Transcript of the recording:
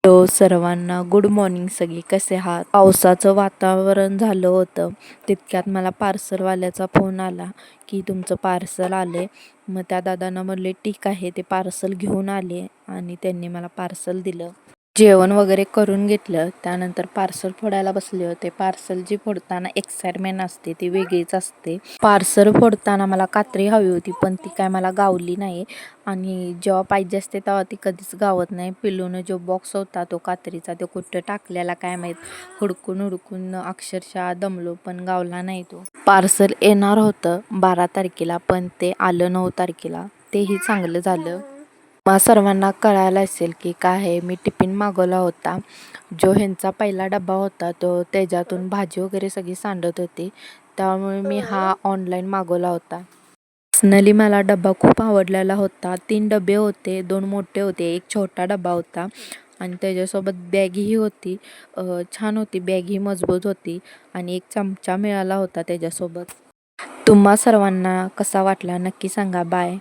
Hello सर्वांना, good morning. सगळी कसे आहात? पावसाचं वातावरण झालं होतं, तितक्यात मला पार्सलवाल्याचा फोन आला की तुमचं पार्सल आले. मग त्या दादांना म्हणले ठीक आहे, ते पार्सल घेऊन आले आणि त्यांनी मला पार्सल दिलं. जेवण वगैरे करून घेतलं. त्यानंतर पार्सल फोडायला बसले होते. पार्सल जी फोडताना एक्साइटमेंट असते ती वेगळीच असते. पार्सल फोडताना मला कात्री हवी होती, पण ती काय मला गावली नाही आणि जेव्हा पाहिजे असते तेव्हा ती कधीच गावत नाही. पिल्लूनं जो बॉक्स होता तो कात्रीचा, तो कुठं टाकलेला काय माहीत, हुडकून हुडकून अक्षरशः दमलो, पण गावला नाही तो. पार्सल येणार होतं 12 तारखेला, पण ते आलं 9 तारखेला. तेही चांगलं झालं. मग सर्वांना कळायला असेल की काय आहे, मी टिफिन मागवला होता. जो ह्यांचा पहिला डबा होता तो त्याच्यातून भाजी वगैरे सगळी सांडत होती, त्यामुळे मी हा ऑनलाईन मागवला होता. पर्सनली मला डबा खूप आवडलेला होता. 3 डबे होते, 2 मोठे होते, एक छोटा डबा होता आणि त्याच्यासोबत बॅगही होती. छान होती बॅगही, मजबूत होती आणि एक चमचा मिळाला होता त्याच्यासोबत. तुम्हा सर्वांना कसा वाटला नक्की सांगा. बाय.